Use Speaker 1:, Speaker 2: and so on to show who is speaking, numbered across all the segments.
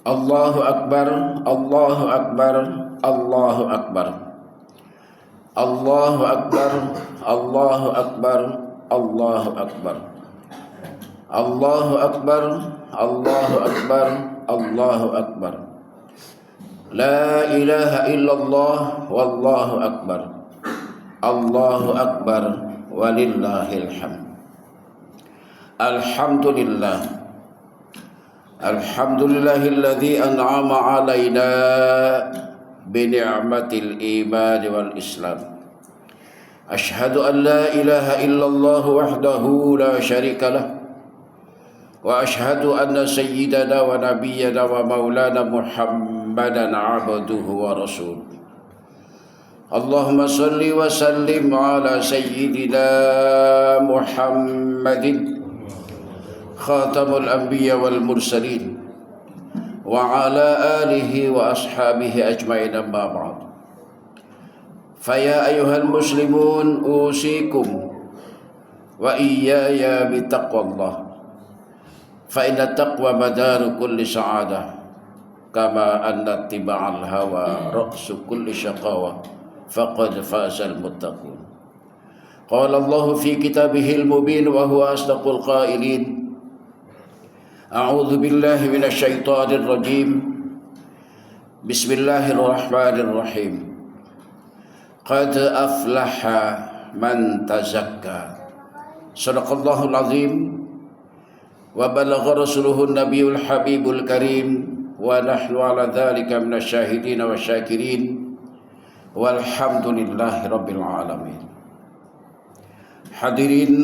Speaker 1: Allahu Akbar, Allahu Akbar, Allahu Akbar. Allahu Akbar, Allahu Akbar, Allahu Akbar. Allahu Akbar, Allahu Akbar, Allahu Akbar. La ilaha illallah, wallahu akbar. Allahu akbar, walillahil hamd. Alhamdulillah. Alhamdulillahilladzi an'ama alaina bi ni'matil iman wal islam. Ashhadu an la ilaha illallah wahdahu la syarika lah. Wa ashhadu anna sayyidana wa nabiyyana wa maulana Muhammadan abduhu wa rasuluh. Allahumma salli wa sallim ala sayyidina Muhammadin khatamul anbiya wal mursalin wa ala alihi wa ashabihi ajma'in, amma ba'd. Faya ayyuhal muslimun usikum wa iyaya bitaqwallah. Fa inna taqwa madaru kulli sa'adah, kama anna tiba'al hawa ra'su kulli syaqawa, faqad fazal muttaqun. Qala Allah fi kitabihil mubin wa huwa asdaqul qailin. A'udzu billahi minasy syaithanir rajim. Bismillahirrahmanirrahim. Qad aflaha man tazakka. Shadaqallahul azim. Wa balagha rasuluhun nabiyul habibul karim. Wa nahnu ala dhalika minasyahidin wa syakirin. Walhamdulillahi rabbil alamin. Hadirin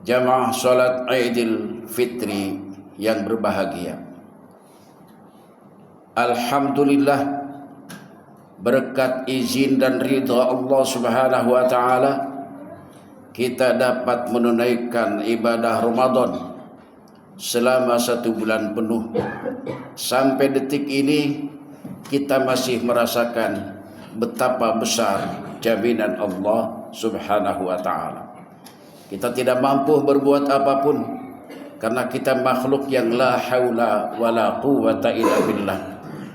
Speaker 1: jamaah salat Idul Fitri yang berbahagia. Alhamdulillah, berkat izin dan ridha Allah Subhanahu wa taala, kita dapat menunaikan ibadah Ramadan selama 1 bulan penuh. Sampai detik ini kita masih merasakan betapa besar jaminan Allah Subhanahu wa taala. Kita tidak mampu berbuat apapun karena kita makhluk yang la haula wala quwwata illa billah,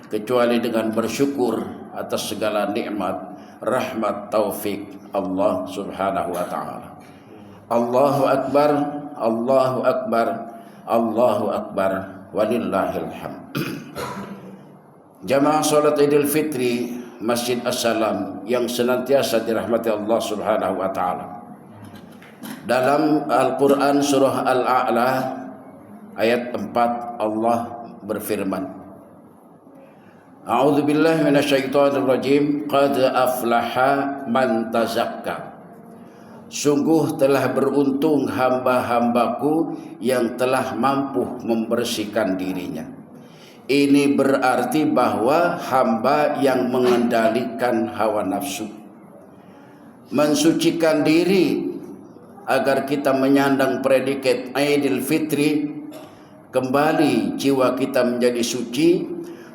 Speaker 1: kecuali dengan bersyukur atas segala nikmat, rahmat, taufik Allah Subhanahu wa taala. Allahu akbar, Allahu akbar, Allahu akbar, walillahil hamd. Jamaah salat Idul Fitri Masjid As-Salam yang senantiasa dirahmati Allah Subhanahu wa taala. Dalam Al-Qur'an surah Al-A'la ayat 4 Allah berfirman, A'udzu billahi minasyaitonir rajim. Qad aflaha man tazakka. Sungguh telah beruntung hamba-hambaku yang telah mampu membersihkan dirinya. Ini berarti bahwa hamba yang mengendalikan hawa nafsu, mensucikan diri agar kita menyandang predikat Idul Fitri, kembali jiwa kita menjadi suci.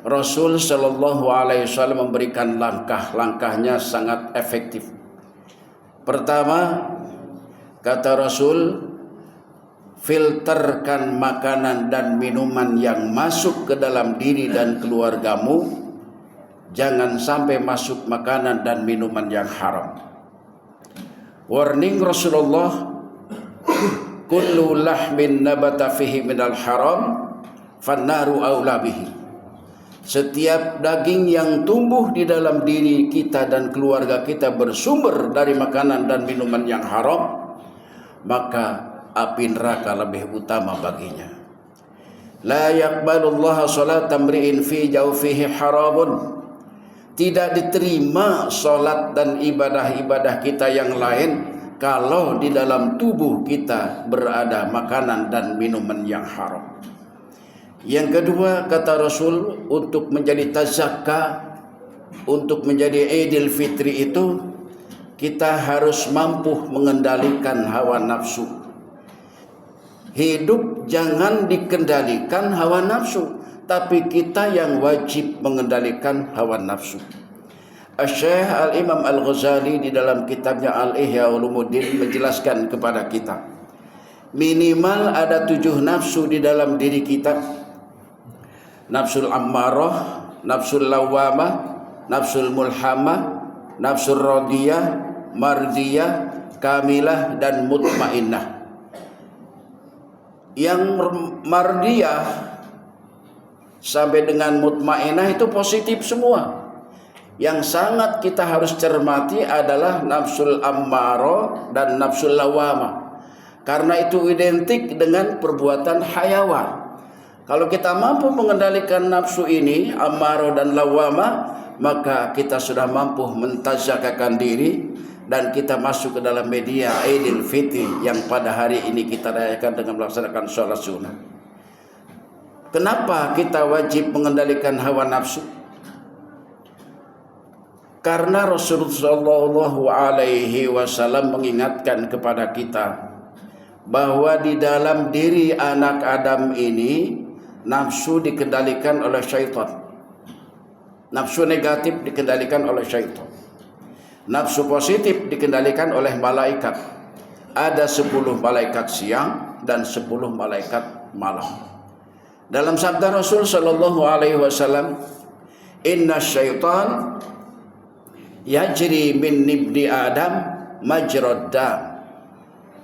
Speaker 1: Rasul Shallallahu Alaihi Wasallam memberikan langkah-langkahnya sangat efektif. Pertama, kata Rasul, filterkan makanan dan minuman yang masuk ke dalam diri dan keluargamu. Jangan sampai masuk makanan dan minuman yang haram. Warning Rasulullah, kullu lahmin nabata fihi minal haram fannaru aula bihi. Setiap daging yang tumbuh di dalam diri kita dan keluarga kita bersumber dari makanan dan minuman yang haram, maka api neraka lebih utama baginya. La yaqbalullahu salatan mri'in fi jawfihi haramun. Tidak diterima salat dan ibadah-ibadah kita yang lain kalau di dalam tubuh kita berada makanan dan minuman yang haram. Yang kedua, kata Rasul, untuk menjadi tazakka, untuk menjadi Idul Fitri itu, kita harus mampu mengendalikan hawa nafsu. Hidup jangan dikendalikan hawa nafsu, tapi kita yang wajib mengendalikan hawa nafsu. Syekh Al-Imam Al-Ghazali di dalam kitabnya Al-Ihya Ulumuddin menjelaskan kepada kita, minimal ada 7 nafsu di dalam diri kita. Nafsul ammarah, nafsul lawamah, nafsul mulhamah, nafsul radiyah, mardiyah, kamilah, dan mutmainnah. Yang mardiyah sampai dengan mutmainnah itu positif semua. Yang sangat kita harus cermati adalah nafsul ammarah dan nafsul lawamah, karena itu identik dengan perbuatan hayawan. Kalau kita mampu mengendalikan nafsu ini, ammarah dan lawamah, maka kita sudah mampu mentazakiyahkan diri, dan kita masuk ke dalam media Idul Fitri yang pada hari ini kita rayakan dengan melaksanakan sholat sunnah. Kenapa kita wajib mengendalikan hawa nafsu? Karena Rasulullah Shallallahu Alaihi Wasallam mengingatkan kepada kita bahwa di dalam diri anak Adam ini nafsu dikendalikan oleh syaitan. Nafsu negatif dikendalikan oleh syaitan. Nafsu positif dikendalikan oleh malaikat. Ada 10 malaikat siang dan 10 malaikat malam. Dalam sabda Rasul Shallallahu Alaihi Wasallam, Inna syaitan yajri min nibdi Adam majrad dam.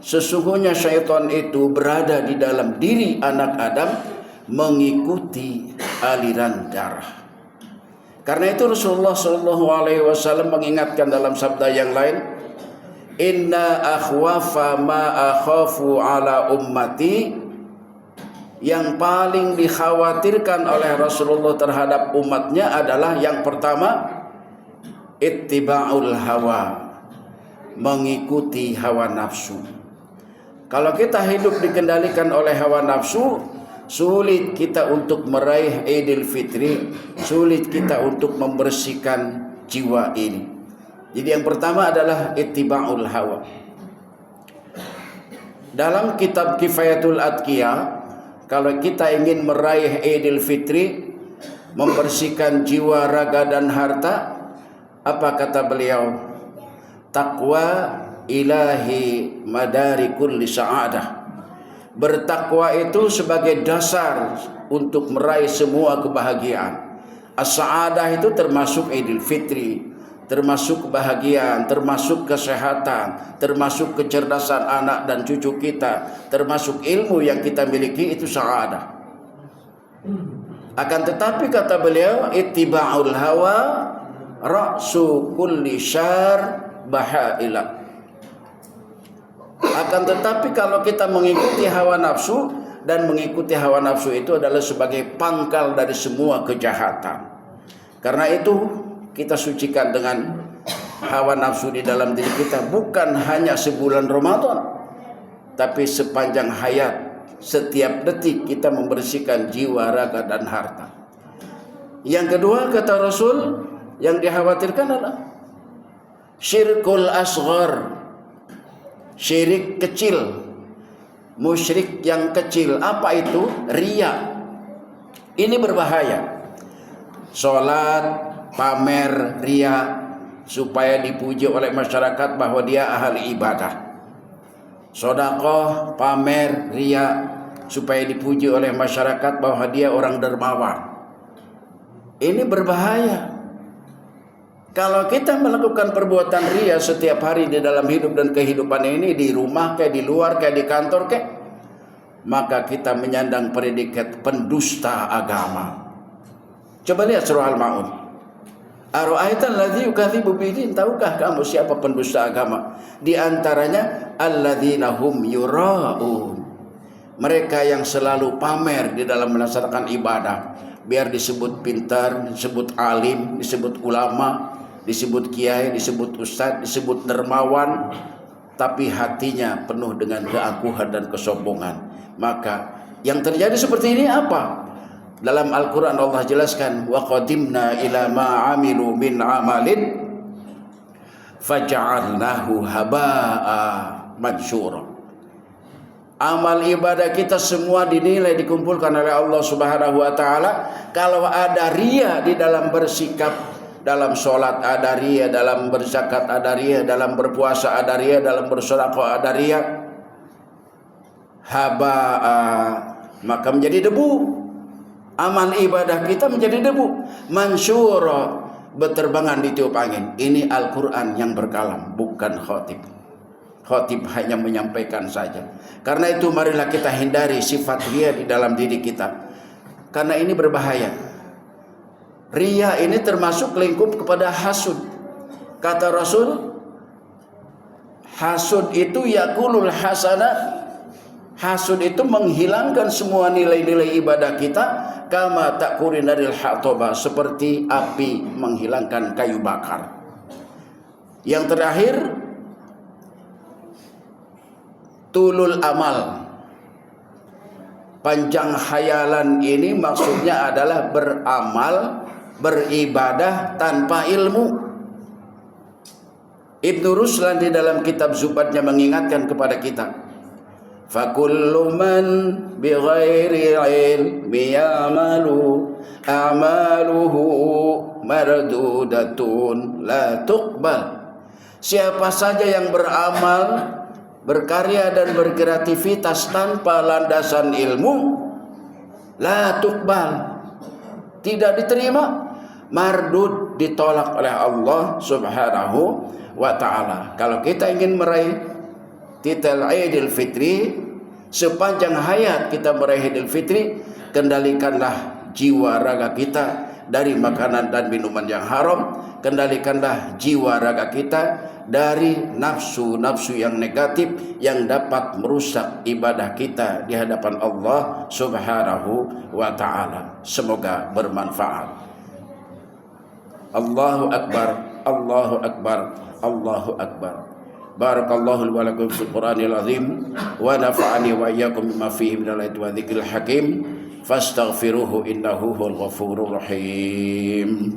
Speaker 1: Sesungguhnya syaitan itu berada di dalam diri anak Adam mengikuti aliran darah. Karena itu Rasulullah Shallallahu Alaihi Wasallam mengingatkan dalam sabda yang lain, Inna akhwafa ma akhafu ala ummati. Yang paling dikhawatirkan oleh Rasulullah terhadap umatnya adalah yang pertama, ittiba'ul hawa, mengikuti hawa nafsu. Kalau kita hidup dikendalikan oleh hawa nafsu, sulit kita untuk meraih Idul Fitri, sulit kita untuk membersihkan jiwa ini. Jadi yang pertama adalah ittiba'ul hawa. Dalam kitab Kifayatul Atqiyah, kalau kita ingin meraih Idul Fitri, membersihkan jiwa, raga, dan harta, apa kata beliau? Taqwa ilahi madari kulli sa'adah. Bertakwa itu sebagai dasar untuk meraih semua kebahagiaan. As-sa'adah itu termasuk Idul Fitri, termasuk kebahagiaan, termasuk kesehatan, termasuk kecerdasan anak dan cucu kita, termasuk ilmu yang kita miliki, itu sa'adah. Akan tetapi kata beliau, ittiba'ul hawa ra'su kulli syar bahaila. Akan tetapi kalau kita mengikuti hawa nafsu, dan mengikuti hawa nafsu itu adalah sebagai pangkal dari semua kejahatan. Karena itu kita sucikan dengan hawa nafsu di dalam diri kita, bukan hanya sebulan Ramadan, tapi sepanjang hayat. Setiap detik kita membersihkan jiwa, raga, dan harta. Yang kedua kata Rasul, yang dikhawatirkan adalah syirkul asghar, syirik kecil, musyrik yang kecil. Apa itu? Riya. Ini berbahaya. Salat pamer riya supaya dipuji oleh masyarakat bahwa dia ahli ibadah. Sedekah pamer riya supaya dipuji oleh masyarakat bahwa dia orang dermawan. Ini berbahaya. Kalau kita melakukan perbuatan riya setiap hari di dalam hidup dan kehidupan ini, di rumah kayak di luar kayak di kantor kayak, maka kita menyandang predikat pendusta agama. Coba lihat surah Al-Maun. Ara'aital ladzi yukadzibu bidin, tahukah kamu siapa pendusta agama? Di antaranya alladzina hum yura'un, mereka yang selalu pamer di dalam melaksanakan ibadah, biar disebut pintar, disebut alim, disebut ulama, disebut kiai, disebut ustadz, disebut dermawan, tapi hatinya penuh dengan keangkuhan dan kesombongan. Maka yang terjadi seperti ini apa? Dalam Al-Quran Allah jelaskan, wa qadimna ila ma amilu min amalin faja'alnahu haba'a mansyura. Amal ibadah kita semua dinilai, dikumpulkan oleh Allah Subhanahu wa taala. Kalau ada riya di dalam bersikap, dalam sholat ada riya, dalam berzakat ada riya, dalam berpuasa ada riya, dalam bersedekah ada riya, haba'a, maka menjadi debu. Amal ibadah kita menjadi debu. Mansyura, berterbangan di tiup angin. Ini Al-Quran yang berkalam, bukan khatib. Khatib hanya menyampaikan saja. Karena itu marilah kita hindari sifat riya di dalam diri kita, karena ini berbahaya. Riya ini termasuk lingkup kepada hasud. Kata Rasul, hasud itu yakulul hasanat. Hasud itu menghilangkan semua nilai-nilai ibadah kita, kama takurin daril hatobah, seperti api menghilangkan kayu bakar. Yang terakhir, tulul amal. Panjang hayalan ini maksudnya adalah beramal, beribadah tanpa ilmu. Ibnu Ruslan di dalam kitab Zubatnya mengingatkan kepada kita, fakullu man bighairi ilmi ya'malu a'maluhu mardudatun la tuqbal. Siapa saja yang beramal, berkarya dan berkreativitas tanpa landasan ilmu, la tuqbal, tidak diterima, mardud, ditolak oleh Allah Subhanahu wa ta'ala. Kalau kita ingin meraih titel Idul Fitri, sepanjang hayat kita meraih Idul Fitri, kendalikanlah jiwa raga kita dari makanan dan minuman yang haram. Kendalikanlah jiwa raga kita dari nafsu-nafsu yang negatif yang dapat merusak ibadah kita di hadapan Allah Subhanahu wa ta'ala. Semoga bermanfaat. Allahu Akbar, Allahu Akbar, Allahu Akbar. Barakallahu wa lakum fil Qur'anil azim wa nafa'ani wa iyyakum bima fihi minal ayati wa dzikril hakim, fastaghfiruhu innahu huwal ghafurur rahim.